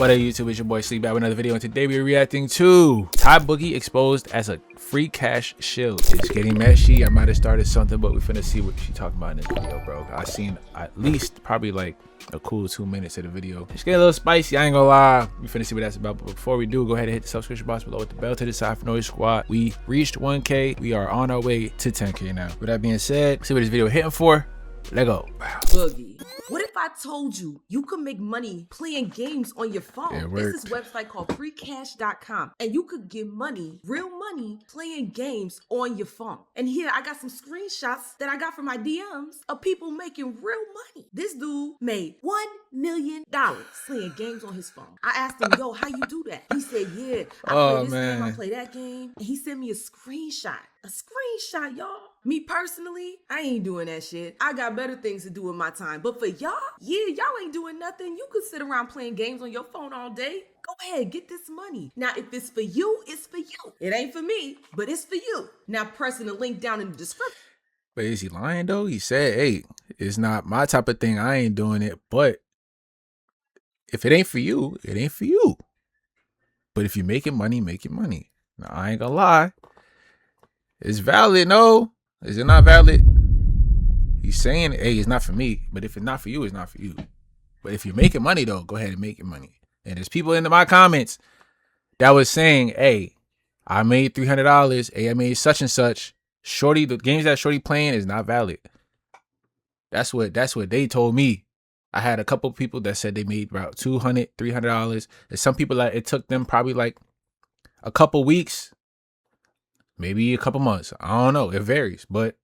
What up, YouTube? It's your boy Sleep back with another video, and today we're reacting to Ty Buggy exposed as a FreeCash shill. It's getting messy. I might have started something, but we finna see what she talking about in this video, bro. I seen at least probably like a cool 2 minutes of the video. It's getting a little spicy, I ain't gonna lie. We finna see what that's about, but before we do, go ahead and hit the subscription box below with the bell to the side for Noise Squad. We reached 1K. We are on our way to 10K now. With that being said, see what this video hitting for. Let go. Buggy. What if I told you you could make money playing games on your phone? Yeah, there's this website called FreeCash.com, and you could get money, real money, playing games on your phone. And here I got some screenshots that I got from my DMs of people making real money. This dude made $1 million playing games on his phone. I asked him, yo, how you do that? He said, yeah, I play this game, I play that game. And he sent me a screenshot. A screenshot, y'all. Me personally, I ain't doing that shit. I got better things to do with my time. But for y'all, yeah, y'all ain't doing nothing. You could sit around playing games on your phone all day. Go ahead, get this money. Now, if it's for you, it's for you. It ain't for me, but it's for you. Now, pressing the link down in the description. But is he lying though? He said, hey, it's not my type of thing. I ain't doing it. But if it ain't for you, it ain't for you. But if you're making money, make your money. Now, I ain't gonna lie. It's valid, no? Is it not valid? He's saying, hey, it's not for me. But if it's not for you, it's not for you. But if you're making money, though, go ahead and make your money. And there's people in my comments that was saying, hey, I made $300. Hey, I made such and such. Shorty, the games that Shorty playing is not valid. That's what they told me. I had a couple people that said they made about $200, $300. And some people, like, it took them probably like a couple weeks. Maybe a couple months. I don't know. It varies, but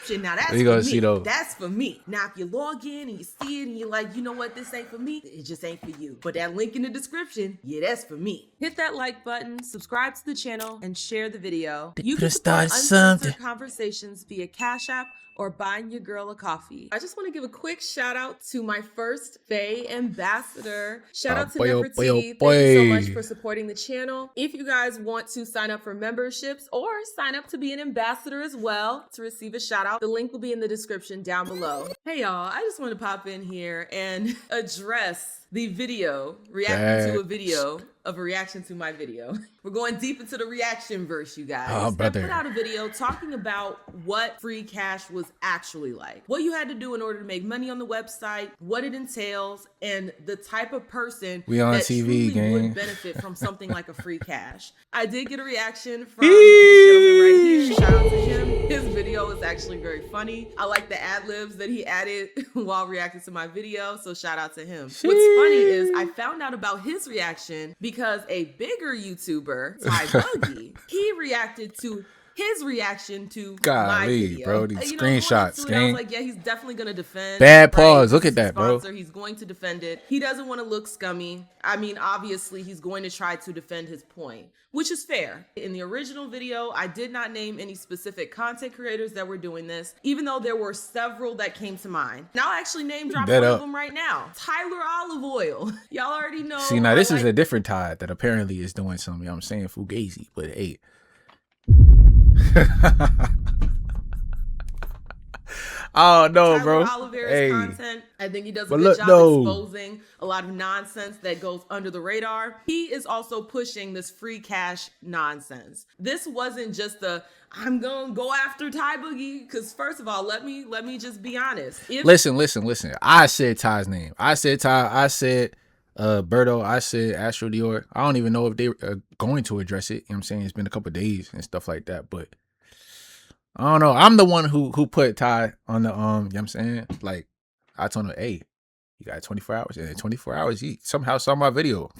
shit, now that's for me. That's for me. Now, if you log in and you see it and you're like, you know what, this ain't for me, it just ain't for you. But that link in the description, yeah, that's for me. Hit that like button, subscribe to the channel, and share the video. You can start uncensored conversations via Cash App or buying your girl a coffee. I just want to give a quick shout out to my first Faye ambassador. Shout out to Nefertiti. Thank you so much for supporting the channel. If you guys want to sign up for memberships or sign up to be an ambassador as well to receive a shout out, the link will be in the description down below. Hey y'all, I just want to pop in here and address the video, reacting to a video of a reaction to my video. We're going deep into the reaction verse, you guys. I put out a video talking about what FreeCash was actually like, what you had to do in order to make money on the website, what it entails, and the type of person that truly would benefit from something like a FreeCash. I did get a reaction from this gentleman right here. Shout out to him. His video is actually very funny. I like the ad-libs that he added while reacting to my video, so shout out to him. What's funny is I found out about his reaction because a bigger YouTuber, Ty Buggy, he reacted to his reaction to my video. Bro, these screenshots, I was like, yeah, he's definitely gonna defend. Bad pause. Look at that, bro. He's going to defend it. He doesn't want to look scummy. I mean, obviously, he's going to try to defend his point, which is fair. In the original video, I did not name any specific content creators that were doing this, even though there were several that came to mind. Now, I actually name drop one of them right now. Tyler Olive Oil. Y'all already know. See, now this is a different Ty that apparently is doing something. I'm saying fugazi, but hey. Oh no, bro. Oliveira's content, I think he does a good job exposing a lot of nonsense that goes under the radar. He is also pushing this FreeCash nonsense. This wasn't just a I'm gonna go after Ty Buggy, because first of all, let me just be honest. Listen. I said Ty's name. I said Ty. I said Berto. I said Astro Dior. I don't even know if they are going to address it. You know what I'm saying? It's been a couple of days and stuff like that, but I don't know. I'm the one who put Ty on the you know what I'm saying? Like, I told him, hey, you got 24 hours. And in 24 hours, he somehow saw my video.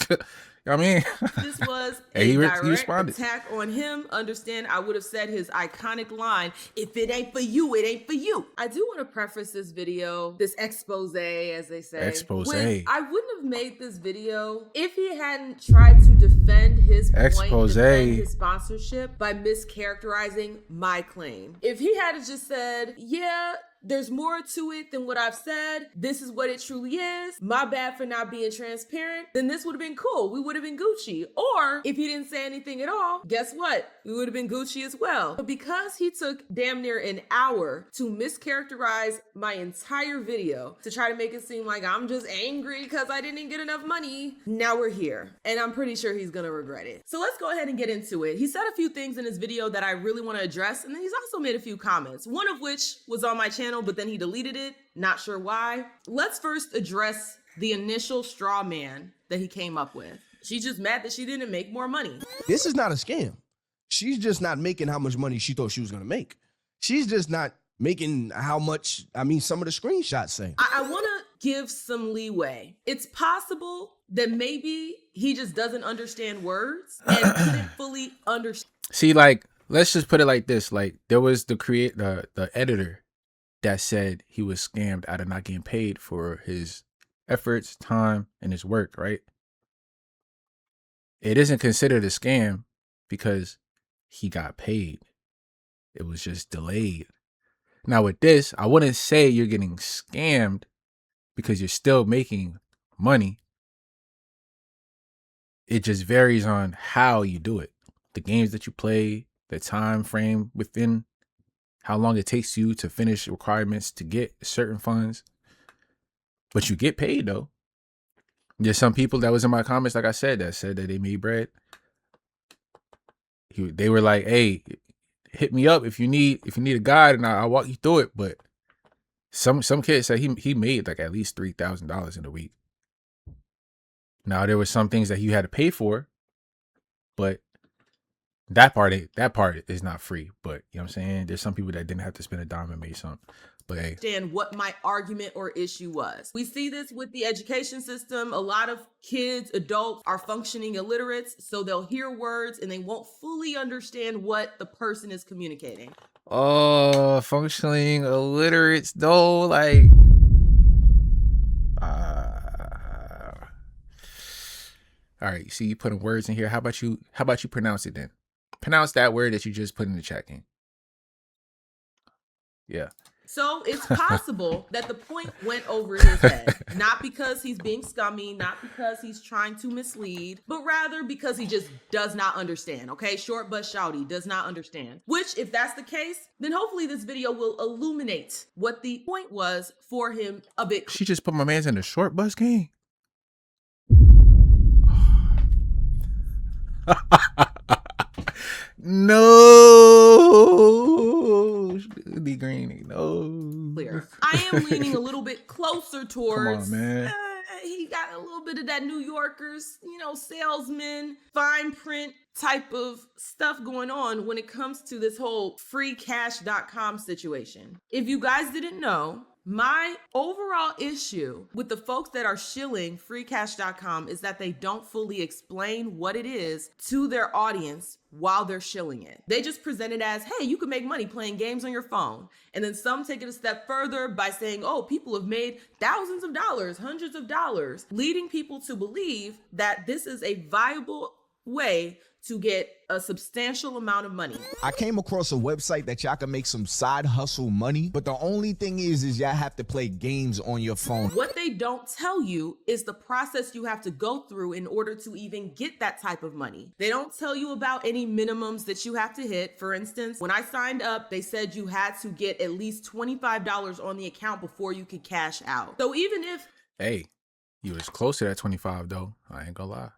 You know what I mean? This was a direct attack on him. Understand, I would have said his iconic line, if it ain't for you, it ain't for you. I do want to preface this video, this expose, as they say. Expose. I wouldn't have made this video if he hadn't tried to defend his point, defend his sponsorship by mischaracterizing my claim. If he had just said, yeah, there's more to it than what I've said. This is what it truly is. My bad for not being transparent. Then this would have been cool. We would have been Gucci. Or if he didn't say anything at all, guess what? We would have been Gucci as well. But because he took damn near an hour to mischaracterize my entire video to try to make it seem like I'm just angry because I didn't get enough money, now we're here. And I'm pretty sure he's gonna regret it. So let's go ahead and get into it. He said a few things in his video that I really want to address, and then he's also made a few comments, one of which was on my channel, but then he deleted it. Not sure why. Let's first address the initial straw man that he came up with. She's just mad that she didn't make more money. This is not a scam. She's just not making how much money she thought she was going to make. She's just not making how much, some of the screenshots say. I want to give some leeway. It's possible that maybe he just doesn't understand words and couldn't fully understand. See, like, let's just put it like this. Like, there was the editor that said he was scammed out of not getting paid for his efforts, time, and his work, right? It isn't considered a scam because he got paid. It was just delayed. Now with this, I wouldn't say you're getting scammed because you're still making money. It just varies on how you do it. The games that you play, the time frame within how long it takes you to finish requirements to get certain funds. But you get paid though. There's some people that was in my comments, like I said, that said that they made bread. They were like, hey, hit me up if you need a guide and I'll walk you through it. But some kid said he made like at least $3,000 in a week. Now there were some things that you had to pay for, but that part is not free. But you know what I'm saying? There's some people that didn't have to spend a dime and made something. But hey, understand what my argument or issue was. We see this with the education system. A lot of kids, adults are functioning illiterates, so they'll hear words and they won't fully understand what the person is communicating. Oh, functioning illiterates though, like all right, you see you putting words in here. How about you pronounce it then? Pronounce that word that you just put in the chat game. Yeah. So it's possible that the point went over his head, not because he's being scummy, not because he's trying to mislead, but rather because he just does not understand, okay? Short but shouty, does not understand. Which, if that's the case, then hopefully this video will illuminate what the point was for him a bit. She just put my man's in the short bus game. No, D Green, no. Clear. I am leaning a little bit closer towards. Come on, man. He got a little bit of that New Yorkers, salesman, fine print type of stuff going on when it comes to this whole FreeCash.com situation. If you guys didn't know, my overall issue with the folks that are shilling FreeCash.com is that they don't fully explain what it is to their audience while they're shilling it. They just present it as, hey, you can make money playing games on your phone. And then some take it a step further by saying, oh, people have made thousands of dollars, hundreds of dollars, leading people to believe that this is a viable way to get a substantial amount of money. I came across a website that y'all can make some side hustle money, but the only thing is y'all have to play games on your phone. What they don't tell you is the process you have to go through in order to even get that type of money. They don't tell you about any minimums that you have to hit. For instance, when I signed up, they said you had to get at least $25 on the account before you could cash out. So even if... Hey, you was close to that 25 though. I ain't gonna lie.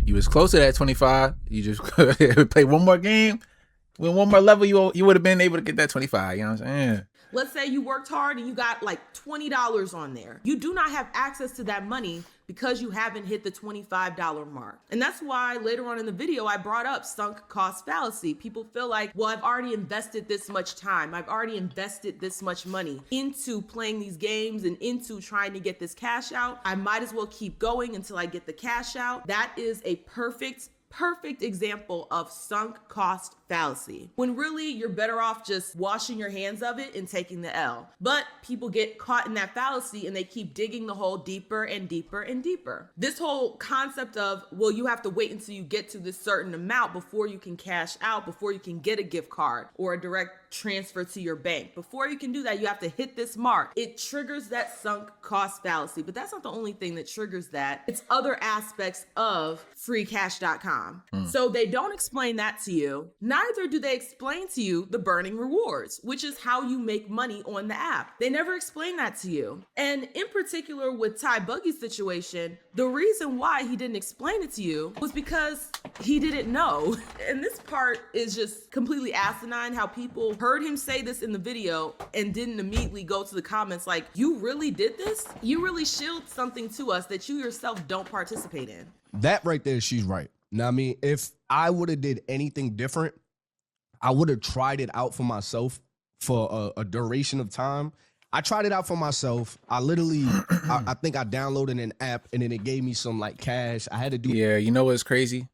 You was close to that 25. You just play one more game, win one more level, you would have been able to get that 25. You know what I'm saying? Let's say you worked hard and you got like $20 on there. You do not have access to that money because you haven't hit the $25 mark. And that's why later on in the video, I brought up sunk cost fallacy. People feel like, well, I've already invested this much time. I've already invested this much money into playing these games and into trying to get this cash out. I might as well keep going until I get the cash out. That is a perfect example of sunk cost fallacy, when really you're better off just washing your hands of it and taking the L. But people get caught in that fallacy and they keep digging the hole deeper and deeper and deeper. This whole concept of, well, you have to wait until you get to this certain amount before you can cash out, before you can get a gift card or a direct transfer to your bank. Before you can do that, you have to hit this mark. It triggers that sunk cost fallacy, but that's not the only thing that triggers that. It's other aspects of FreeCash.com. So they don't explain that to you. Neither do they explain to you the burning rewards, which is how you make money on the app. They never explain that to you. And in particular with Buggy's situation, the reason why he didn't explain it to you was because he didn't know. And this part is just completely asinine, how people heard him say this in the video and didn't immediately go to the comments like, you really did this? You really shilled something to us that you yourself don't participate in. That right there, she's right. Now, I mean, if I would have did anything different, I would have tried it out for myself for a duration of time. I tried it out for myself. I literally, I think I downloaded an app and then it gave me some like cash. I had to do. Yeah, you know what's crazy?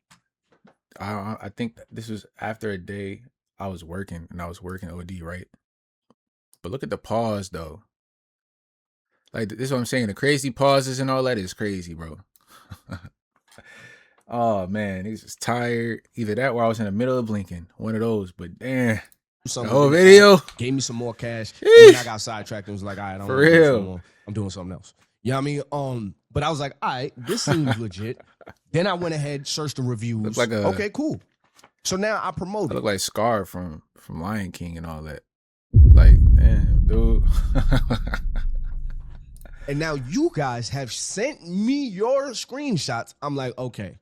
I think this was after a day I was working, and I was working OD, right? But look at the pause though. Like, this is what I'm saying. The crazy pauses and all that is crazy, bro. Oh man, he's just tired. Either that or I was in the middle of blinking. One of those. But damn, the whole video gave me some more cash. And I got sidetracked and was like, all right, I don't for real. Anymore. I'm doing something else. You know what I mean? But I was like, all right, this seems legit. Then I went ahead, searched the reviews. Like okay, cool. So now I promote it. Look like Scar from Lion King and all that. Like, damn, dude. And now you guys have sent me your screenshots. I'm like, okay.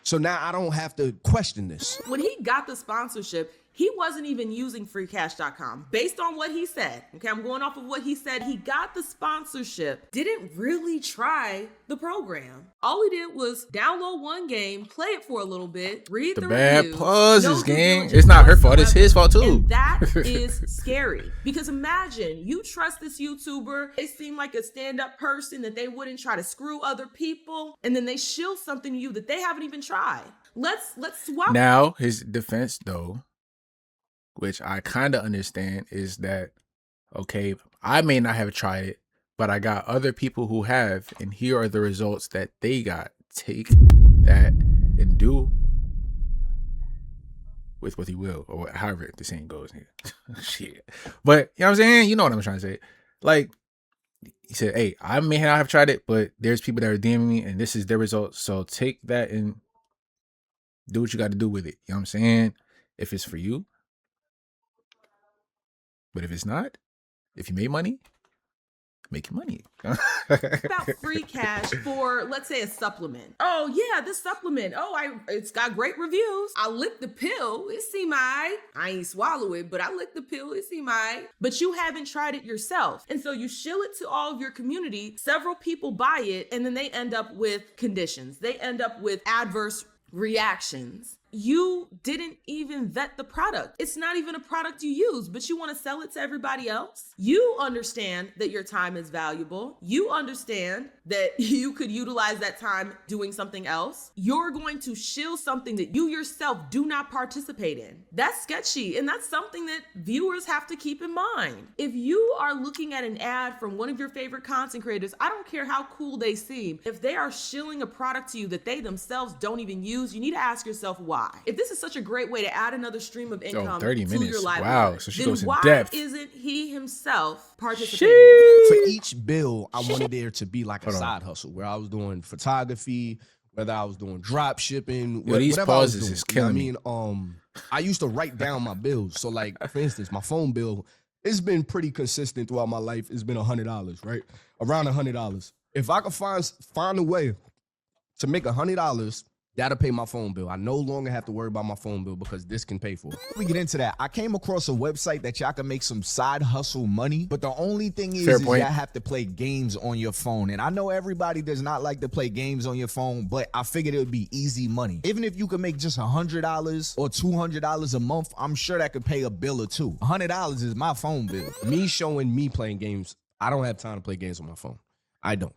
So now I don't have to question this. When he got the sponsorship, he wasn't even using FreeCash.com. Based on what he said, okay, I'm going off of what he said. He got the sponsorship, didn't really try the program. All he did was download one game, play it for a little bit, read the bad reviews. Pauses, gang. It's not her fault. It's his fault too. And that is scary, because imagine you trust this YouTuber. They seem like a stand-up person, that they wouldn't try to screw other people, and then they shill something to you that they haven't even tried. Let's swap. Now his defense though, which I kind of understand, is that, okay, I may not have tried it, but I got other people who have, and here are the results that they got. Take that and do with what you will, or however the saying goes. Shit. But, you know what I'm saying? You know what I'm trying to say. Like, he said, hey, I may not have tried it, but there's people that are DMing me, and this is their results. So take that and do what you got to do with it. You know what I'm saying? If it's for you. But if it's not, if you made money, make your money. About FreeCash for, let's say, a supplement. Oh yeah, this supplement. Oh, it's got great reviews. I licked the pill. It seemed I ain't swallow it, but I licked the pill. It seemed But you haven't tried it yourself, and so you shill it to all of your community. Several people buy it, and then they end up with conditions. They end up with adverse reactions. You didn't even vet the product. It's not even a product you use, but you want to sell it to everybody else. You understand that your time is valuable. You understand that you could utilize that time doing something else. You're going to shill something that you yourself do not participate in. That's sketchy, and that's something that viewers have to keep in mind. If you are looking at an ad from one of your favorite content creators, I don't care how cool they seem, if they are shilling a product to you that they themselves don't even use, you need to ask yourself why. If this is such a great way to add another stream of income 30 to minutes. your livelihood, Wow, so she goes in why depth. isn't he himself participating? For each bill, I wanted there to be like a side hustle where I was doing photography, whether I was doing drop shipping. Yo, these pauses is killing me. I used to write down my bills. So like, for instance, my phone bill, it's been pretty consistent throughout my life. It's been $100, right? Around $100. If I could find a way to make $100, that'll pay my phone bill. I no longer have to worry about my phone bill because this can pay for it. Before we get into that, I came across a website that y'all can make some side hustle money, but the only thing is y'all have to play games on your phone. And I know everybody does not like to play games on your phone, but I figured it would be easy money. Even if you could make just $100 or $200 a month, I'm sure that could pay a bill or two. $100 is my phone bill. Me showing me playing games, I don't have time to play games on my phone. I don't.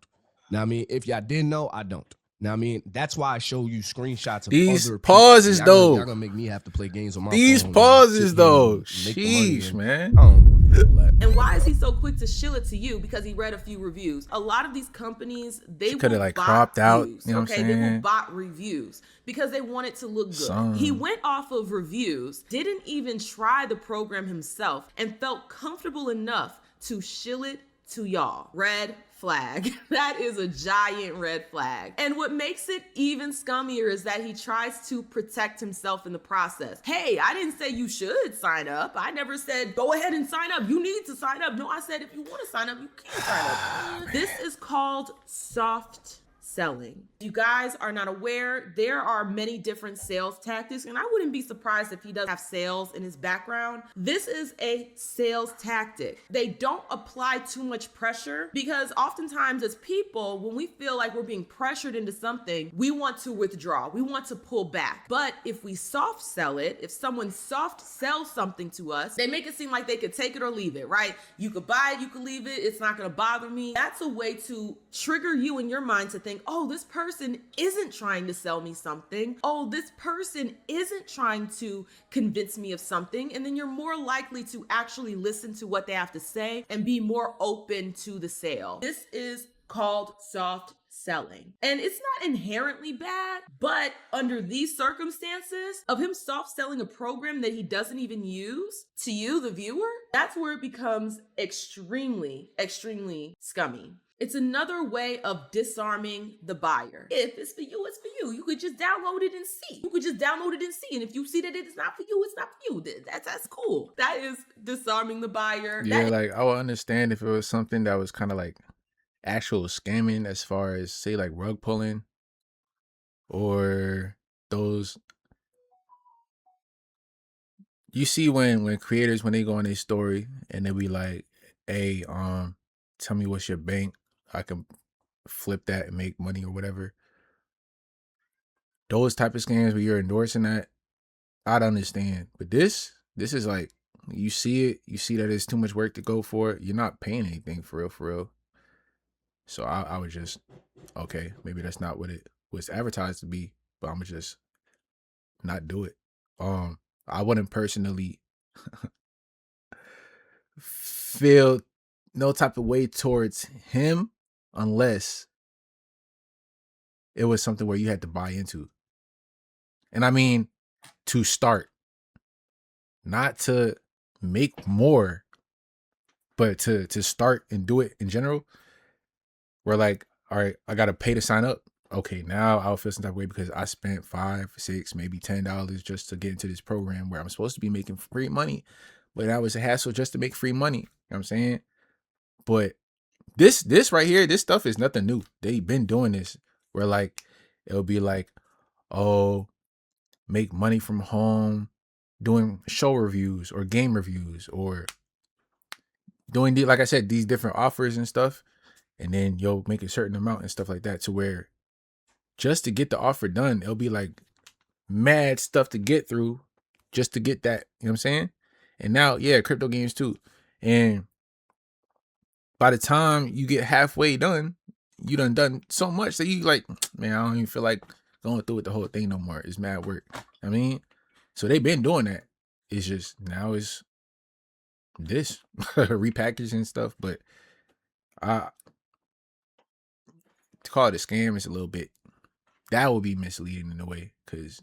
Now, I mean, if y'all didn't know, I don't. Now, I mean, that's why I show you screenshots of these other pauses people. though. Y'all gonna make me have to play games on my these phone. These pauses though. Sheesh, man. I don't want to do all that. And why is he so quick to shill it to you? Because he read a few reviews. A lot of these companies, they could have will like bot cropped out. Reviews, you know what I'm saying? They will bot reviews because they want it to look good. He went off of reviews, didn't even try the program himself, and felt comfortable enough to shill it to y'all. Red flag. That is a giant red flag. And what makes it even scummier is that he tries to protect himself in the process. Hey, I didn't say you should sign up. I never said go ahead and sign up. You need to sign up. No, I said if you want to sign up, you can sign up. This is called soft selling. If you guys are not aware, there are many different sales tactics, and I wouldn't be surprised if he does have sales in his background. This is a sales tactic. They don't apply too much pressure because oftentimes as people, when we feel like we're being pressured into something, we want to withdraw. We want to pull back. But if we soft sell it, if someone soft sells something to us, they make it seem like they could take it or leave it, right? You could buy it, you could leave it. It's not going to bother me. That's a way to trigger you in your mind to think, oh, this person isn't trying to sell me something. Oh, this person isn't trying to convince me of something. And then you're more likely to actually listen to what they have to say and be more open to the sale. This is called soft selling. And it's not inherently bad, but under these circumstances of him soft selling a program that he doesn't even use to you, the viewer, that's where it becomes extremely, extremely scummy. It's another way of disarming the buyer. If it's for you, it's for you. You could just download it and see. And if you see that it's not for you, it's not for you. That's cool. That is disarming the buyer. Yeah, like I would understand if it was something that was kind of like actual scamming, as far as say like rug pulling or those. You see when creators, when they go on their story and they be like, hey, tell me what's your bank, I can flip that and make money or whatever. Those type of scams where you're endorsing that, I'd understand. But this is like, you see it, you see that it's too much work to go for it. You're not paying anything for real. So I would just, okay, maybe that's not what it was advertised to be, but I'm gonna just not do it. I wouldn't personally feel no type of way towards him unless it was something where you had to buy into. And I mean, to start, not to make more, but to start and do it in general. We're like, all right, I got to pay to sign up. Okay, now I'll feel some type of way because I spent $5, $6, maybe $10 just to get into this program where I'm supposed to be making free money. But that was a hassle just to make free money. You know what I'm saying? But this right here, this stuff is nothing new. They've been doing this where like, it'll be like, oh, make money from home, doing show reviews or game reviews or doing, like I said, these different offers and stuff. And then you'll make a certain amount and stuff like that, to where just to get the offer done, it'll be like mad stuff to get through just to get that. You know what I'm saying? And now, yeah, crypto games too. And by the time you get halfway done, you done so much that you like, man, I don't even feel like going through with the whole thing no more. It's mad work. I mean, so they've been doing that. It's just now it's this repackaging and stuff. But to call it a scam is a little bit, that would be misleading in a way, because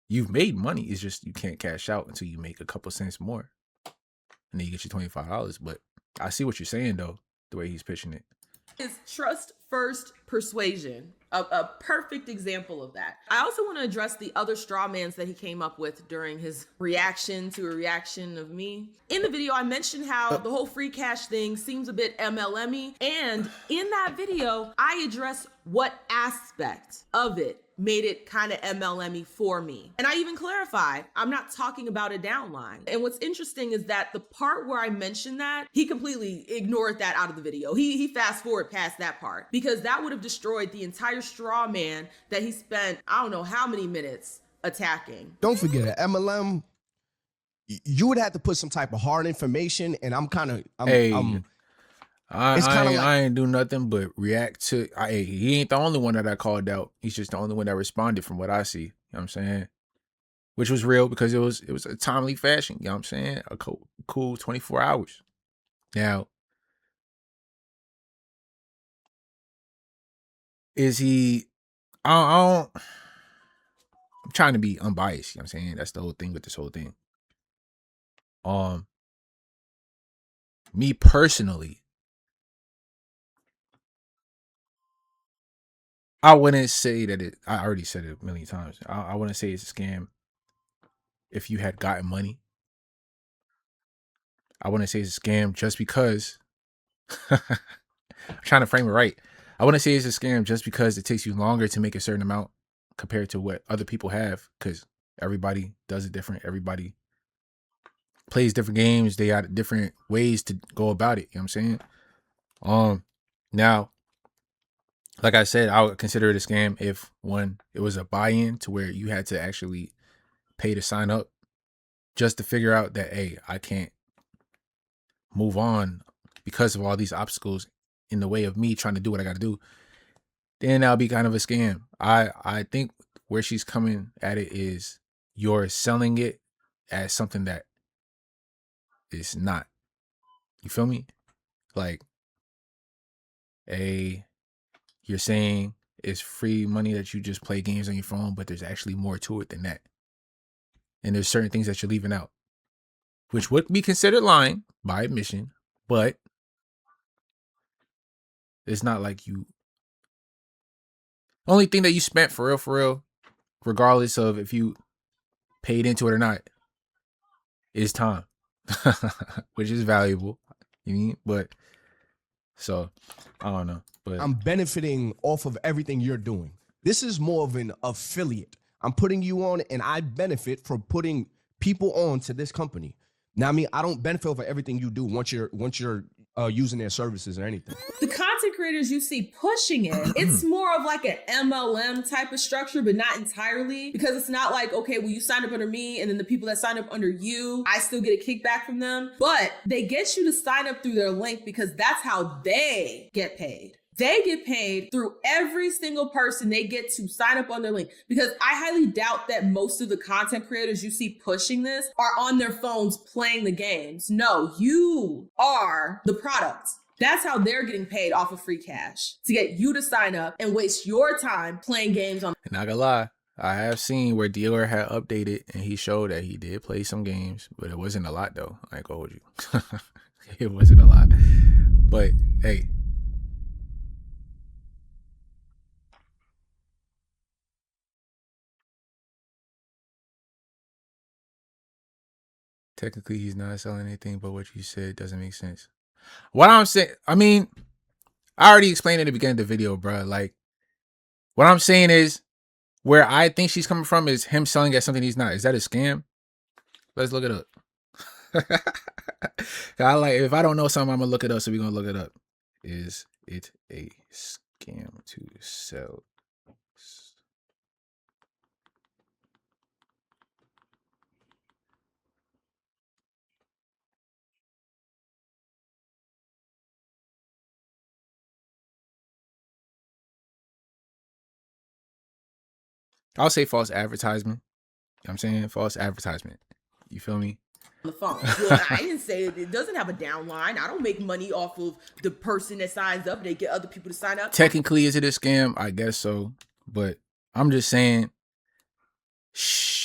you've made money. It's just you can't cash out until you make a couple cents more, and then you get your $25. But I see what you're saying though, the way he's pitching it. Is trust first persuasion a perfect example of that. I also want to address the other straw mans that he came up with during his reaction to a reaction of me. In the video, I mentioned how the whole FreeCash thing seems a bit MLM-y, and in that video, I address what aspect of it made it kind of MLM-y for me. And I even clarify, I'm not talking about a downline. And what's interesting is that the part where I mentioned that, he completely ignored that out of the video. He fast forward past that part, because that would have destroyed the entire straw man that he spent, I don't know how many minutes attacking. Don't forget it, MLM, you would have to put some type of hard information, and I'm I ain't do nothing but react to. He ain't the only one that I called out. He's just the only one that responded from what I see. You know what I'm saying? Which was real because it was a timely fashion. You know what I'm saying? A cool 24 hours. Now, is he? I don't. I'm trying to be unbiased. You know what I'm saying? That's the whole thing with this whole thing. Me personally, I wouldn't say that it. I already said it a million times. I wouldn't say it's a scam. If you had gotten money, I wouldn't say it's a scam just because. I'm trying to frame it right. I wouldn't say it's a scam just because it takes you longer to make a certain amount compared to what other people have, because everybody does it different. Everybody plays different games. They got different ways to go about it. You know what I'm saying? Now, like I said, I would consider it a scam if it was a buy-in to where you had to actually pay to sign up just to figure out that, hey, I can't move on because of all these obstacles in the way of me trying to do what I got to do. Then that'll be kind of a scam. I think where she's coming at it is you're selling it as something that is not. You feel me? Like, you're saying it's free money that you just play games on your phone, but there's actually more to it than that. And there's certain things that you're leaving out, which would be considered lying by admission, but it's not like you. Only thing that you spent for real, regardless of if you paid into it or not, is time, which is valuable. You mean? But so I don't know. But I'm benefiting off of everything you're doing. This is more of an affiliate. I'm putting you on, and I benefit from putting people on to this company. Now, I mean, I don't benefit over everything you do once you're using their services or anything. The content creators you see pushing it, it's more of like an MLM type of structure, but not entirely, because it's not like, okay, well, you signed up under me, and then the people that signed up under you, I still get a kickback from them. But they get you to sign up through their link because that's how they get paid. They get paid through every single person they get to sign up on their link, because I highly doubt that most of the content creators you see pushing this are on their phones playing the games. No, you are the product. That's how they're getting paid off of FreeCash, to get you to sign up and waste your time playing games on. Not gonna lie, I have seen where Dior had updated and he showed that he did play some games, but it wasn't a lot though. I ain't gonna hold you. It wasn't a lot. But hey. Technically, he's not selling anything, but what you said doesn't make sense. What I'm saying, I mean, I already explained at the beginning of the video, bro. Like, what I'm saying is, where I think she's coming from is him selling at something he's not. Is that a scam? Let's look it up. If I don't know something, I'm gonna look it up. So we're gonna look it up. Is it a scam to sell? I'll say false advertisement. You know what I'm saying false advertisement. You feel me? The phone. Well, I didn't say it doesn't have a downline. I don't make money off of the person that signs up. They get other people to sign up. Technically, is it a scam? I guess so. But I'm just saying, shh.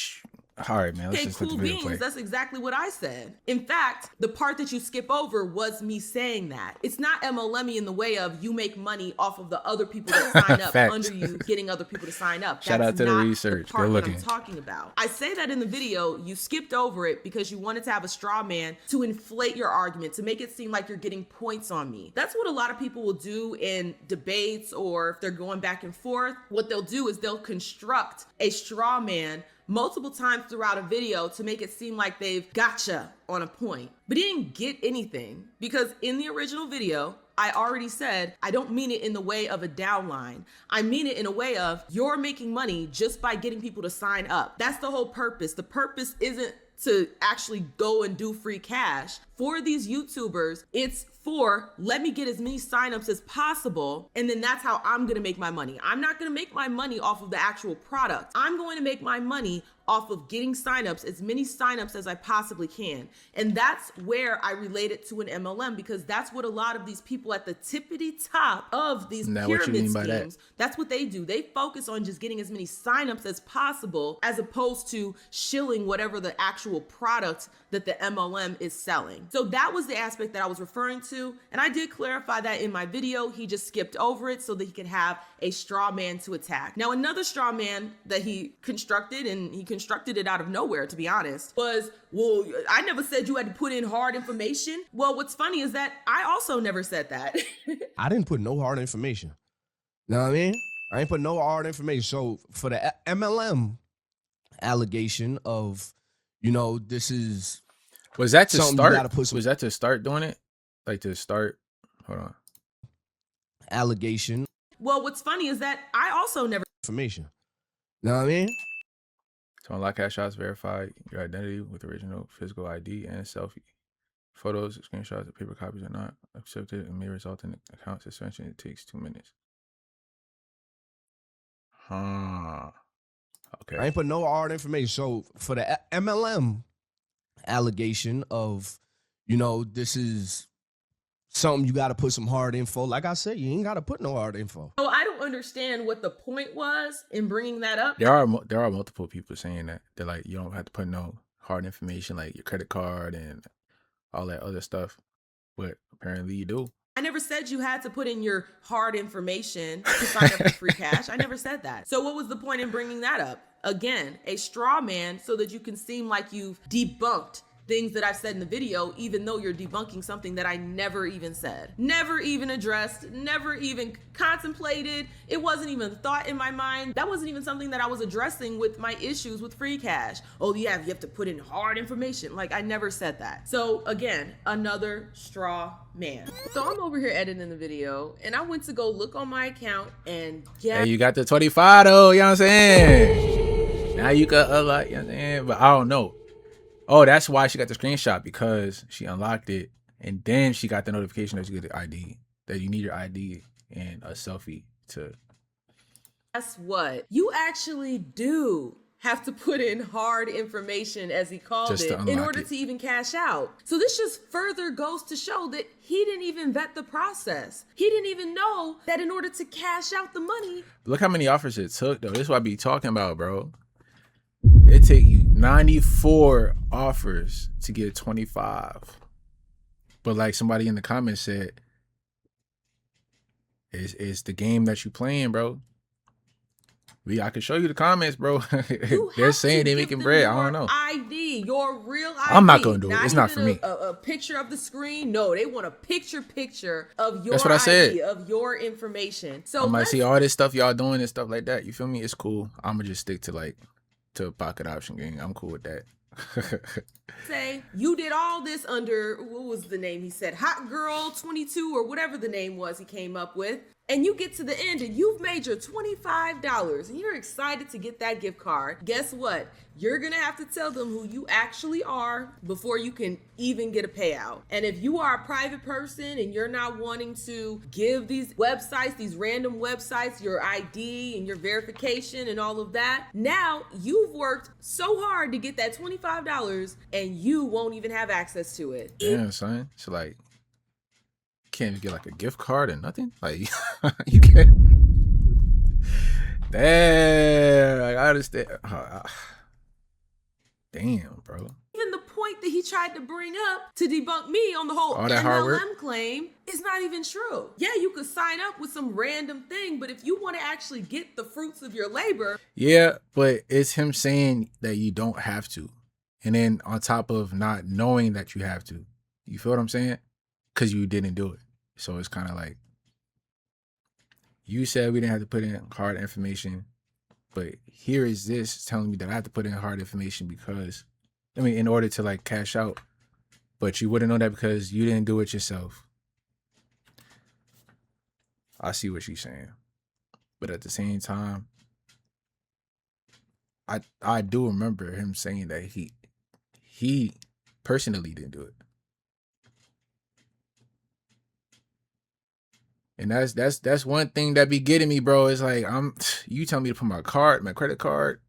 All right, man. Let's just let the video play. That's exactly what I said. In fact, the part that you skip over was me saying that. It's not MLM in the way of you make money off of the other people that sign up under you, getting other people to sign up. Shout out to the research. The part that I'm talking about. I say that in the video, you skipped over it because you wanted to have a straw man to inflate your argument, to make it seem like you're getting points on me. That's what a lot of people will do in debates, or if they're going back and forth. What they'll do is they'll construct a straw man multiple times throughout a video to make it seem like they've gotcha on a point. But he didn't get anything, because in the original video, I already said, I don't mean it in the way of a downline. I mean it in a way of you're making money just by getting people to sign up. That's the whole purpose. The purpose isn't to actually go and do free cash. For these YouTubers, it's for, let me get as many signups as possible, and then that's how I'm gonna make my money. I'm not gonna make my money off of the actual product. I'm going to make my money off of getting signups, as many signups as I possibly can. And that's where I relate it to an MLM, because that's what a lot of these people at the tippity top of these pyramid schemes, that's what they do. They focus on just getting as many signups as possible, as opposed to shilling whatever the actual product that the MLM is selling. So that was the aspect that I was referring to. And I did clarify that in my video. He just skipped over it so that he could have a straw man to attack. Now, another straw man that he constructed, and he constructed it out of nowhere, to be honest, was, well, I never said you had to put in hard information. Well, what's funny is that I also never said that. I didn't put no hard information. Know what I mean? I ain't put no hard information. So for the MLM allegation of, you know, this is was that to start? Was that to start doing it? Like to start? Hold on. Allegation. Well, what's funny is that I also never information. Know what I mean? To unlock cash shots, verify your identity with original physical ID and a selfie. Photos, screenshots, of paper copies are not accepted and may result in account suspension. It takes 2 minutes. Okay. I ain't put no hard information. So for the MLM allegation of, you know, this is something you got to put some hard info. Like I said, you ain't got to put no hard info. So I don't understand what the point was in bringing that up. There are multiple people saying that. They're like, you don't have to put no hard information like your credit card and all that other stuff. But apparently you do. I never said you had to put in your hard information to sign up for FreeCash. I never said that. So what was the point in bringing that up? Again, a straw man so that you can seem like you've debunked things that I've said in the video, even though you're debunking something that I never even said, never even addressed, never even contemplated. It wasn't even a thought in my mind. That wasn't even something that I was addressing with my issues with FreeCash. Oh yeah, you have to put in hard information. Like, I never said that. So again, another straw man. So I'm over here editing the video, and I went to go look on my account, and yeah. Hey, you got the 25 though, you know what I'm saying? Now you got unlock, you know what I'm saying? But I don't know. Oh, that's why she got the screenshot, because she unlocked it and then she got the notification that you get the ID, that you need your ID and a selfie to. Guess what? You actually do have to put in hard information, as he called it, in order to even cash out. So this just further goes to show that he didn't even vet the process. He didn't even know that in order to cash out the money. Look how many offers it took though. This is what I be talking about, bro. It take you 94 offers to get 25. But like somebody in the comments said, it's the game that you playing, bro. I can show you the comments, bro. They're saying they making bread. I don't know. ID, your real ID. I'm not gonna do it. It's not for me. A picture of the screen. No, they want a picture of your That's what I said. of your information. So I might see all this stuff y'all doing and stuff like that. You feel me? It's cool. I'm gonna just stick to pocket option gang. I'm cool with that. Say you did all this under, what was the name he said, Hot Girl 22 or whatever the name was he came up with, and you get to the end and you've made your $25 and you're excited to get that gift card. Guess what? You're gonna have to tell them who you actually are before you can even get a payout. And if you are a private person and you're not wanting to give these websites, these random websites, your ID and your verification and all of that, now you've worked so hard to get that $25 and you won't even have access to it. Yeah, son. So like, can't even get like a gift card or nothing. Like you can't. Damn, like, I understand. Damn, bro. Even the point that he tried to bring up to debunk me on the whole MLM claim is not even true. Yeah, you could sign up with some random thing, but if you want to actually get the fruits of your labor. Yeah, but it's him saying that you don't have to. And then on top of not knowing that you have to. You feel what I'm saying? Because you didn't do it. So it's kind of like, you said we didn't have to put in hard information, but here is this telling me that I have to put in hard information because, I mean, in order to like cash out, but you wouldn't know that because you didn't do it yourself. I see what she's saying. But at the same time, I do remember him saying that he personally didn't do it. And that's one thing that be getting me, bro. It's like you tell me to put my credit card.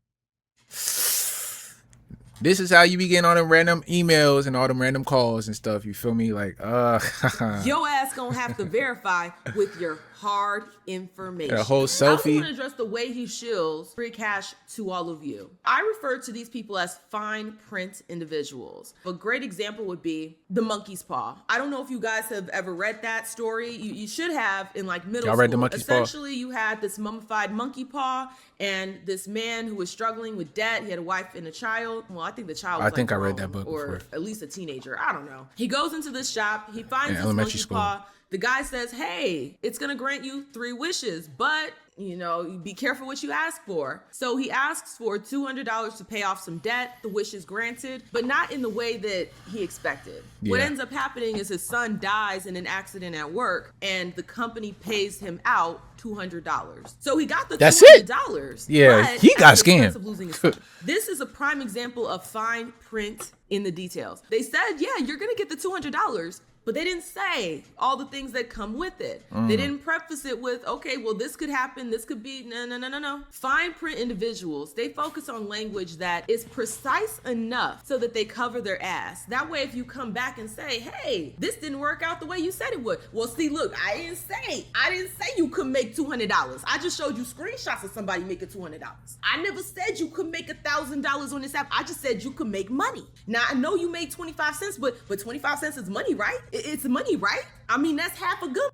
This is how you be getting all them random emails and all them random calls and stuff. You feel me? Like, your ass gonna have to verify with your hard information. A whole selfie. I also want to address the way he shills FreeCash to all of you. I refer to these people as fine print individuals. A great example would be the monkey's paw. I don't know if you guys have ever read that story. You should have in like middle school. Read the monkey's paw? Essentially, you had this mummified monkey paw and this man who was struggling with debt. He had a wife and a child. Well, I think the child was I read that book or before. at least a teenager. I don't know. He goes into this shop. He finds this monkey paw. The guy says, hey, it's going to grant you 3 wishes, but, be careful what you ask for. So he asks for $200 to pay off some debt. The wish is granted, but not in the way that he expected. Yeah. What ends up happening is his son dies in an accident at work, and the company pays him out $200. So he got the That's $200. It? Yeah, he got scammed. Of losing his this is a prime example of fine print in the details. They said, yeah, you're going to get the $200. But they didn't say all the things that come with it. They didn't preface it with, okay, well, this could happen. This could be, no. Fine print individuals, they focus on language that is precise enough so that they cover their ass. That way, if you come back and say, hey, this didn't work out the way you said it would. Well, see, look, I didn't say you could make $200. I just showed you screenshots of somebody making $200. I never said you could make $1,000 on this app. I just said you could make money. Now, I know you made 25 cents, but 25 cents is money, right? It's money, right? I mean, that's half a good.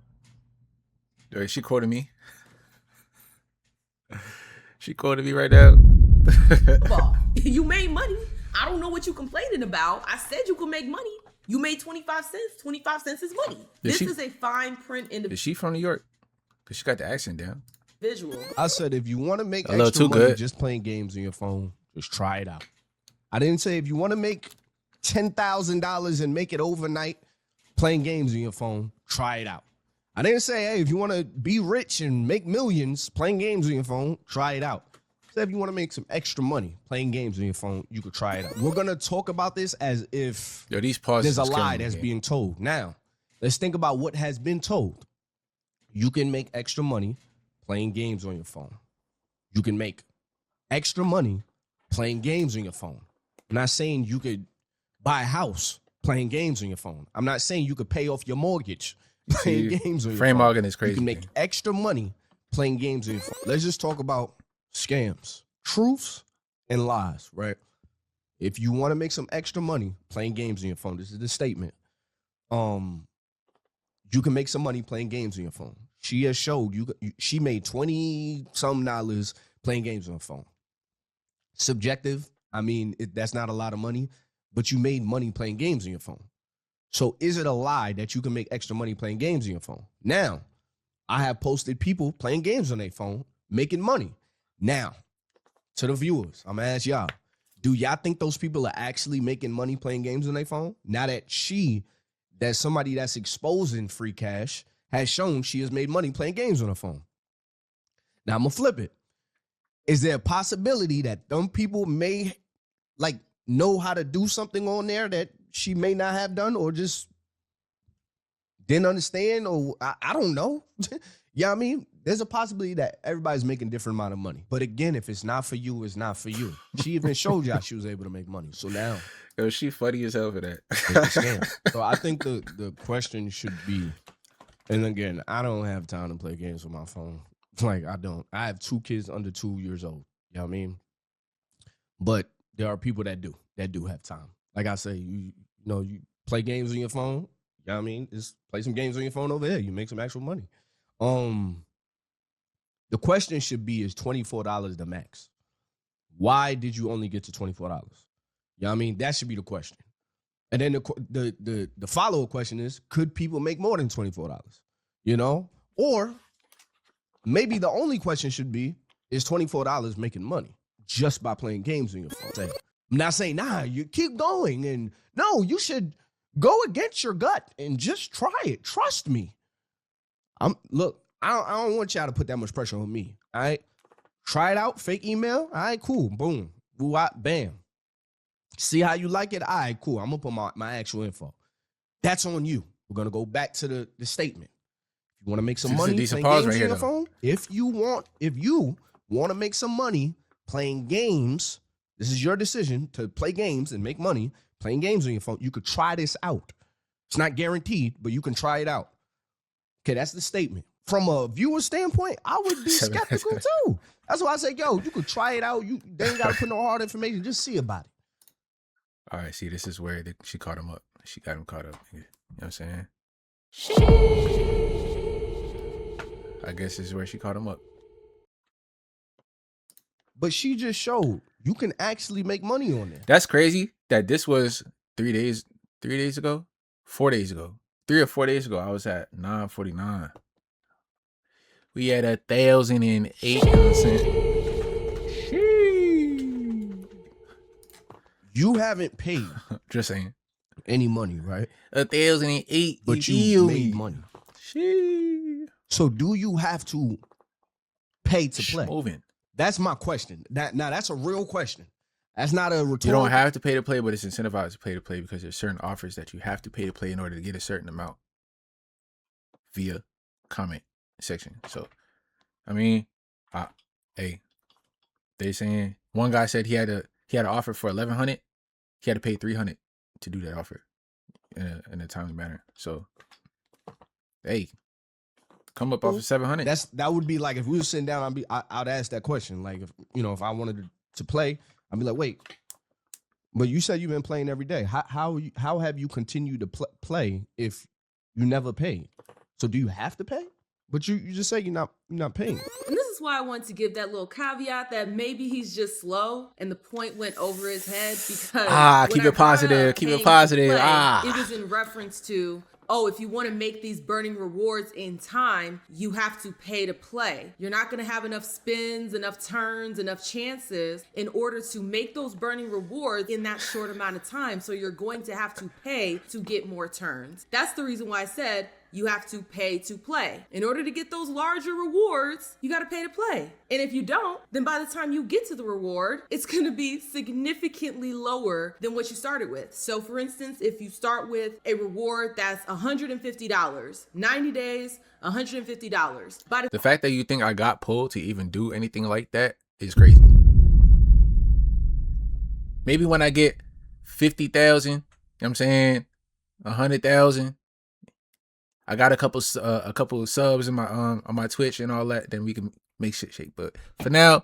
Wait, she quoted me. She quoted me right now. You made money. I don't know what you complaining about. I said you could make money. You made 25 cents. 25 cents is money. This is a fine print individual. Is she from New York? Because she got the accent down. Visual. I said if you want to make extra money just playing games on your phone, just try it out. I didn't say if you want to make $10,000 and make it overnight playing games on your phone, try it out. I didn't say, hey, if you want to be rich and make millions playing games on your phone, try it out. I said if you want to make some extra money playing games on your phone, you could try it out. We're going to talk about this as if there's a lie that's being told. Now, let's think about what has been told. You can make extra money playing games on your phone. You can make extra money playing games on your phone. I'm not saying you could buy a house playing games on your phone. I'm not saying you could pay off your mortgage playing games on your phone. Frame Morgan is crazy. You can make extra money playing games on your phone. Let's just talk about scams, truths, and lies, right? If you want to make some extra money playing games on your phone, this is the statement. You can make some money playing games on your phone. She has showed she made $20-some playing games on her phone. Subjective. I mean, that's not a lot of money, but you made money playing games on your phone. So is it a lie that you can make extra money playing games on your phone? Now, I have posted people playing games on their phone, making money. Now, to the viewers, I'm going to ask y'all, do y'all think those people are actually making money playing games on their phone? Now that somebody that's exposing FreeCash has shown she has made money playing games on her phone. Now, I'm going to flip it. Is there a possibility that them people may know how to do something on there that she may not have done or just didn't understand or I don't know. Yeah, I mean, there's a possibility that everybody's making a different amount of money. But again, if it's not for you, it's not for you. She even showed y'all she was able to make money. So now. Yo, she funny as hell for that. So I think the question should be, and again, I don't have time to play games with my phone. Like, I don't. I have 2 kids under 2 years old. You know what I mean? But there are people that do have time. Like I say, you play games on your phone. You know what I mean? Just play some games on your phone over here. You make some actual money. The question should be, is $24 the max? Why did you only get to $24? You know what I mean? That should be the question. And then the follow-up question is, could people make more than $24? You know? Or maybe the only question should be, is $24 making money just by playing games on your phone? I'm not saying, you keep going. And no, you should go against your gut and just try it. Trust me. I don't want y'all to put that much pressure on me. All right? Try it out. Fake email. All right, cool. Boom. Bam. See how you like it? All right, cool. I'm gonna put my actual info. That's on you. We're gonna go back to the statement. If you want to make some money playing games on your phone, if you want to make some money playing games, this is your decision to play games and make money playing games on your phone. You could try this out. It's not guaranteed, but you can try it out. Okay, that's the statement. From a viewer standpoint, I would be skeptical too. That's why I say, yo, you could try it out. They ain't got to put no hard information. Just see about it. All right, see, this is where she caught him up. She got him caught up. You know what I'm saying? I guess this is where she caught him up. But she just showed you can actually make money on it. That's crazy that this was 3 days ago, 4 days ago, 3 or 4 days ago. I was at 949. We had 1,008. You haven't paid. Just saying. Any money, right? 1,008. But you made money. So do you have to pay to play? Moving. That's my question. Now that's a real question. That's not a rhetorical. You don't have to pay to play, but it's incentivized to pay to play because there's certain offers that you have to pay to play in order to get a certain amount via comment section. So, I mean, hey, they saying one guy said he had an offer for 1,100. He had to pay 300 to do that offer in a timely manner. So, hey, come up off of 700. That would be like if we were sitting down. I'd ask that question. Like if I wanted to play, I'd be like, wait. But you said you've been playing every day. How have you continued to play if you never paid? So do you have to pay? But you just say you're not paying. And this is why I wanted to give that little caveat that maybe he's just slow and the point went over his head because keep it positive. Keep it positive. It was in reference to, if you want to make these burning rewards in time, you have to pay to play. You're not going to have enough spins, enough turns, enough chances in order to make those burning rewards in that short amount of time. So you're going to have to pay to get more turns. That's the reason why I said you have to pay to play. In order to get those larger rewards, you got to pay to play. And if you don't, then by the time you get to the reward, it's going to be significantly lower than what you started with. So for instance, if you start with a reward that's $150, 90 days, $150. The fact that you think I got pulled to even do anything like that is crazy. Maybe when I get 50,000, you know what I'm saying, 100,000, I got a couple of subs in my on my Twitch and all that, then we can make shit shake. But for now,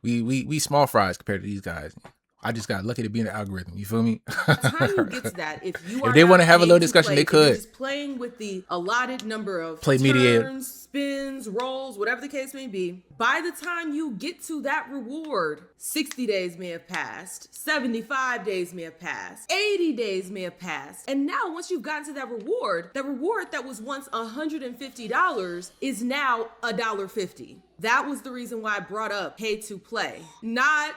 we small fries compared to these guys. I just got lucky to be in the algorithm. You feel me? By the time you get to that, if they want to have a little discussion, they could. Just playing with the allotted number of mediator, spins, rolls, whatever the case may be. By the time you get to that reward, 60 days may have passed, 75 days may have passed, 80 days may have passed. And now once you've gotten to that reward that was once $150 is now $1.50. That was the reason why I brought up pay to play. Not,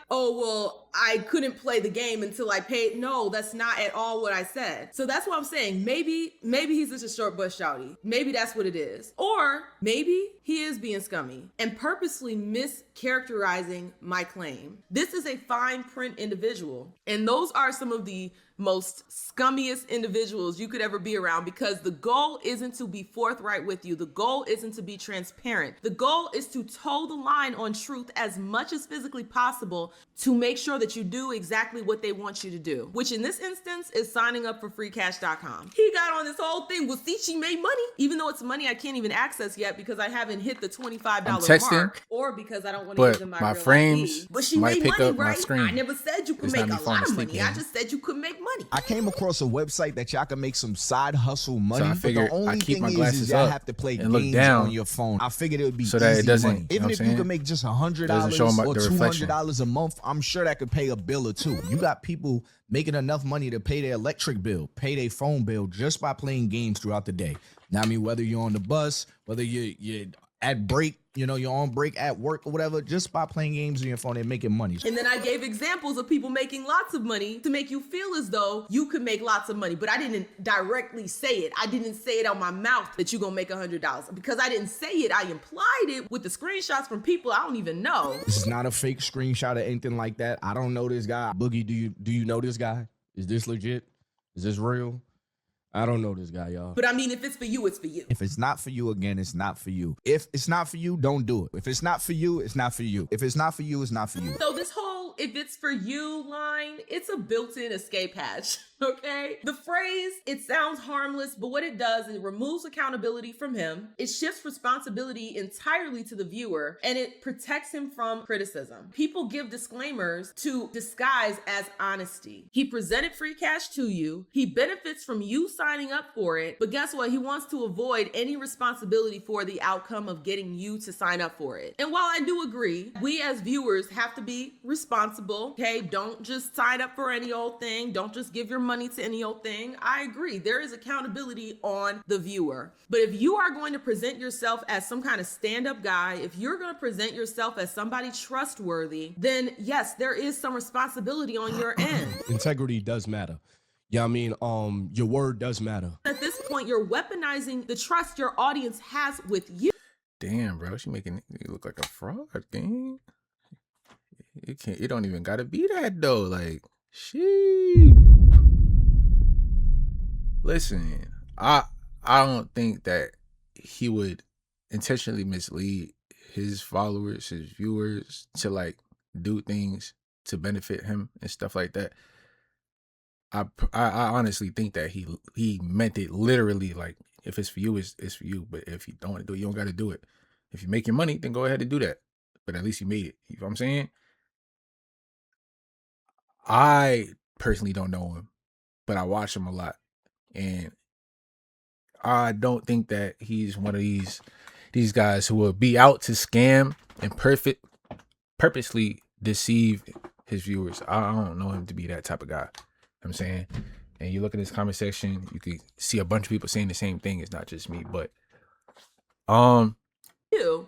I couldn't play the game until I paid. No, that's not at all what I said. So that's what I'm saying. Maybe he's just a short bush shouty. Maybe that's what it is. Or maybe he is being scummy and purposely mischaracterizing my claim. This is a fine print individual. And those are some of the most scummiest individuals you could ever be around, because the goal isn't to be forthright with you. The goal isn't to be transparent. The goal is to toe the line on truth as much as physically possible to make sure that you do exactly what they want you to do, which in this instance is signing up for FreeCash.com. He got on this whole thing. Well, see, she made money, even though it's money I can't even access yet because I haven't hit the $25 mark, or because I don't want to give them my frames. But she made money, right? I never said you could make a lot of money. I just said you could make money. I came across a website that y'all can make some side hustle money, so I figured but the only thing is y'all have to play games on your phone. I figured it would be so that it doesn't money. Even if you could make just $100 or $200 a month, I'm sure that could pay a bill or two. You got people making enough money to pay their electric bill, pay their phone bill just by playing games throughout the day. Now, I mean, whether you're on the bus, whether you're at break, you know, you're on break at work or whatever, just by playing games on your phone and making money. And then I gave examples of people making lots of money to make you feel as though you could make lots of money. But I didn't directly say it. I didn't say it out my mouth that you're gonna make $100. Because I didn't say it, I implied it with the screenshots from people I don't even know. This is not a fake screenshot or anything like that. I don't know this guy. Boogie, do you know this guy? Is this legit? Is this real? I don't know this guy, y'all. But I mean, if it's for you, it's for you. If it's not for you, again, it's not for you. If it's not for you, don't do it. If it's not for you, it's not for you. If it's not for you, it's not for you. So this whole "if it's for you" line, it's a built-in escape hatch, okay? The phrase, it sounds harmless, but what it does is it removes accountability from him. It shifts responsibility entirely to the viewer, and it protects him from criticism. People give disclaimers to disguise as honesty. He presented FreeCash to you. He benefits from you signing up for it, but guess what? He wants to avoid any responsibility for the outcome of getting you to sign up for it. And while I do agree, we as viewers have to be responsible, okay? Don't just sign up for any old thing. Don't just give your money to any old thing. I agree. There is accountability on the viewer. But if you are going to present yourself as some kind of stand-up guy, if you're going to present yourself as somebody trustworthy, then yes, there is some responsibility on your end. Integrity does matter. Yeah, I mean, your word does matter. At this point, you're weaponizing the trust your audience has with you. Damn, bro, she making you look like a fraud, gang. It don't even gotta be that though. Like, sheep. Listen, I don't think that he would intentionally mislead his followers, his viewers, to like do things to benefit him and stuff like that. I honestly think that he meant it literally. Like, if it's for you, it's for you. But if you don't want to do it, you don't got to do it. If you make your money, then go ahead and do that. But at least you made it. You know what I'm saying? I personally don't know him, but I watch him a lot. And I don't think that he's one of these guys who will be out to scam and purposely deceive his viewers. I don't know him to be that type of guy. You know what I'm saying? And you look at his comment section, you can see a bunch of people saying the same thing. It's not just me, but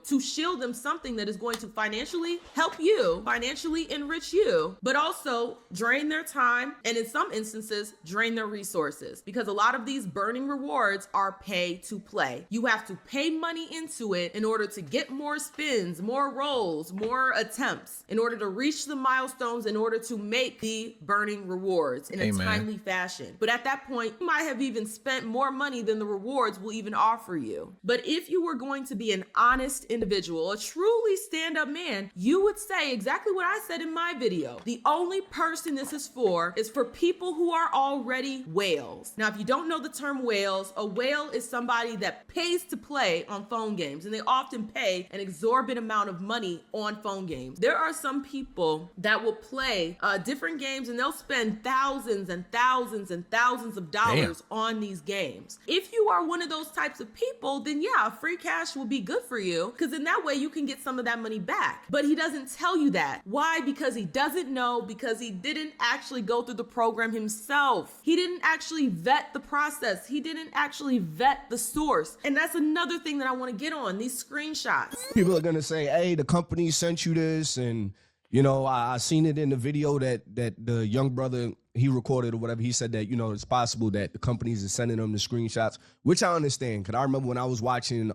to shield them something that is going to financially help you, financially enrich you, but also drain their time and in some instances drain their resources, because a lot of these burning rewards are pay to play. You have to pay money into it in order to get more spins, more rolls, more attempts, in order to reach the milestones, in order to make the burning rewards in a timely fashion. But at that point, you might have even spent more money than the rewards will even offer you. But if you were going to be an honest individual, a truly stand-up man, you would say exactly what I said in my video. The only person this is for people who are already whales. Now, if you don't know the term whales, a whale is somebody that pays to play on phone games, and they often pay an exorbitant amount of money on phone games. There are some people that will play different games, and they'll spend thousands and thousands and thousands of dollars on these games. If you are one of those types of people, then yeah, FreeCash will be good for you, because in that way you can get some of that money back. But he doesn't tell you that. Why? Because he doesn't know, because he didn't actually go through the program himself. He didn't actually vet the process. He didn't actually vet the source. And that's another thing that I want to get on, these screenshots. People are going to say, hey, the company sent you this, and you know, I seen it in the video that the young brother, he recorded or whatever. He said that, you know, it's possible that the companies are sending them the screenshots, which I understand. Because I remember when I was watching,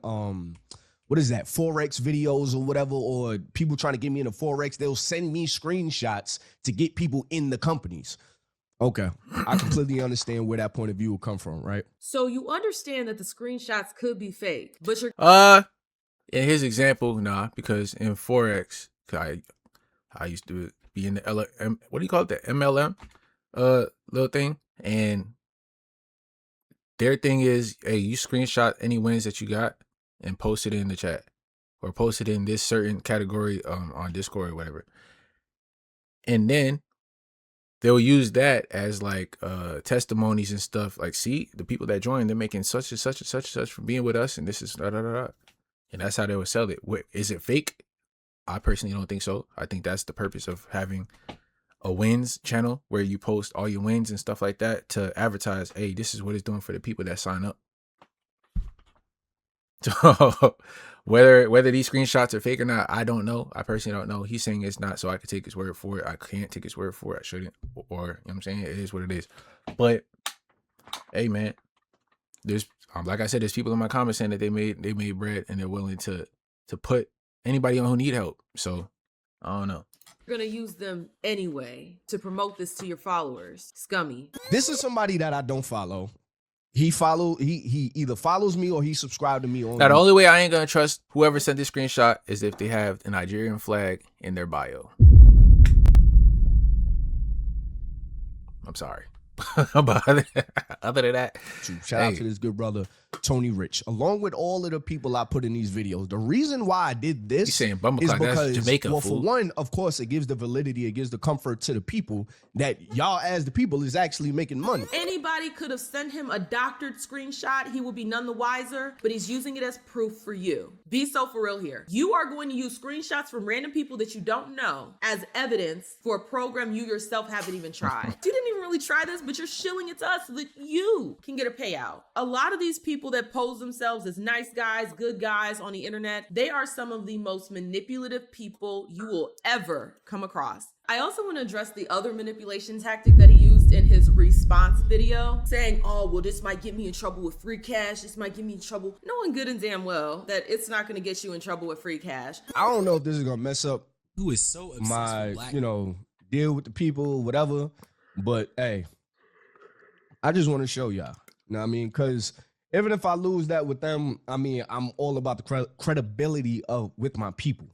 what is that, Forex videos or whatever, or people trying to get me into Forex, they'll send me screenshots to get people in the companies. Okay, I completely understand where that point of view will come from, right? So you understand that the screenshots could be fake, but you're... in his example, nah, because in Forex, I used to be in the what do you call it, the MLM little thing, and their thing is, hey, you screenshot any wins that you got and post it in the chat, or post it in this certain category on Discord or whatever, and then they'll use that as like testimonies and stuff. Like, see, the people that joined, they're making such and such and such and such for being with us, and this is da da da da, and that's how they would sell it. Is it fake? I personally don't think so. I think that's the purpose of having a wins channel, where you post all your wins and stuff like that to advertise, hey, this is what it's doing for the people that sign up. So whether these screenshots are fake or not, I don't know. I personally don't know. He's saying it's not, so I could take his word for it. I can't take his word for it. I shouldn't. Or you know what I'm saying? It is what it is. But hey, man, there's like I said, there's people in my comments saying that they made bread and they're willing to put anybody on who need help. So I don't know. You're gonna use them anyway to promote this to your followers. Scummy. This is somebody that I don't follow. He either follows me or he subscribed to me. Now the only way I ain't gonna trust whoever sent this screenshot is if they have the Nigerian flag in their bio. I'm sorry. But other than that, shout out to this good brother Tony Rich, along with all of the people I put in these videos. The reason why I did this saying is because because, Jamaica, well, for one, of course, it gives the validity, it gives the comfort to the people that y'all as the people is actually making money. Anybody could have sent him a doctored screenshot. He will be none the wiser, but he's using it as proof for you. Be so for real here. You are going to use screenshots from random people that you don't know as evidence for a program you yourself haven't even tried. You didn't even really try this, but you're shilling it to us so that you can get a payout. A lot of these people that pose themselves as nice guys, good guys on the internet, they are some of the most manipulative people you will ever come across. I also want to address the other manipulation tactic that he used in his response video, saying, oh, well, this might get me in trouble with FreeCash. This might get me in trouble. Knowing good and damn well that it's not going to get you in trouble with FreeCash. I don't know if this is going to mess up who is so my, deal with the people, whatever. But hey, I just want to show y'all. You know what I mean? Because even if I lose that with them, I mean, I'm all about the credibility with my people.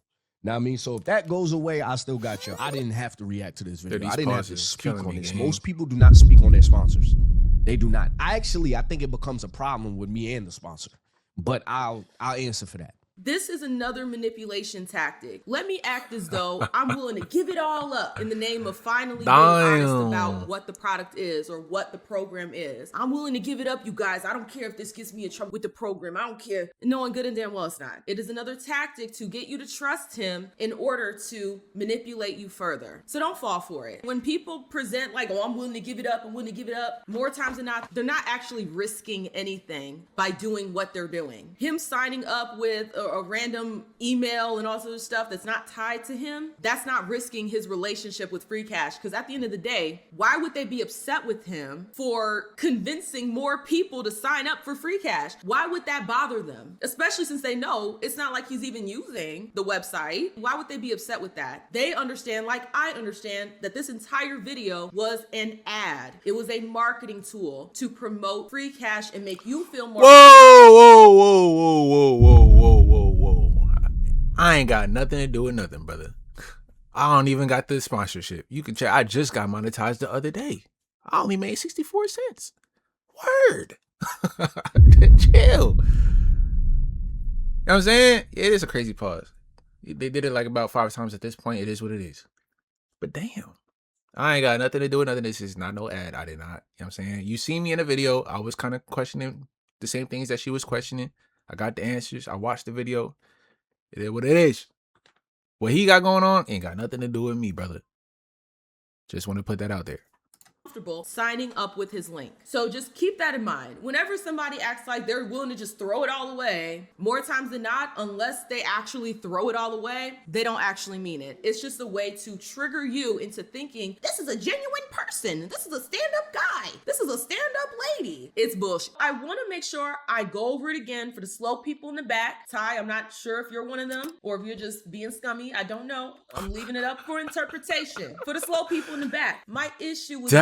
Know what I mean? So if that goes away, I still got you. I didn't have to react to this video. I didn't have to speak on this. Most people do not speak on their sponsors. They do not. I think it becomes a problem with me and the sponsor. But I'll answer for that. This is another manipulation tactic. Let me act as though I'm willing to give it all up in the name of finally being honest about what the product is or what the program is. I'm willing to give it up, you guys. I don't care if this gets me in trouble with the program. I don't care. Knowing good and damn well it's not. It is another tactic to get you to trust him in order to manipulate you further. So don't fall for it. When people present like, oh, I'm willing to give it up, I'm willing to give it up, more times than not, they're not actually risking anything by doing what they're doing. Him signing up with a random email and all sorts of stuff that's not tied to him, that's not risking his relationship with FreeCash. Because at the end of the day, why would they be upset with him for convincing more people to sign up for FreeCash? Why would that bother them? Especially since they know it's not like he's even using the website. Why would they be upset with that? They understand, like I understand, that this entire video was an ad. It was a marketing tool to promote FreeCash and make you feel more. Whoa. I ain't got nothing to do with nothing, brother. I don't even got the sponsorship. You can check. I just got monetized the other day. I only made 64 cents. Word. Chill. You know what I'm saying? It is a crazy pause. They did it like about 5 times at this point. It is what it is. But damn. I ain't got nothing to do with nothing. This is not no ad. I did not. You know what I'm saying? You see me in the video. I was kind of questioning the same things that she was questioning. I got the answers. I watched the video. It is what it is. What he got going on ain't got nothing to do with me, brother. Just want to put that out there. Comfortable signing up with his link. So just keep that in mind. Whenever somebody acts like they're willing to just throw it all away, more times than not, unless they actually throw it all away, they don't actually mean it. It's just a way to trigger you into thinking, this is a genuine person. This is a stand-up guy. This is a stand-up lady. It's bullshit. I want to make sure I go over it again for the slow people in the back. Ty, I'm not sure if you're one of them or if you're just being scummy. I don't know. I'm leaving it up for interpretation. For the slow people in the back, my issue was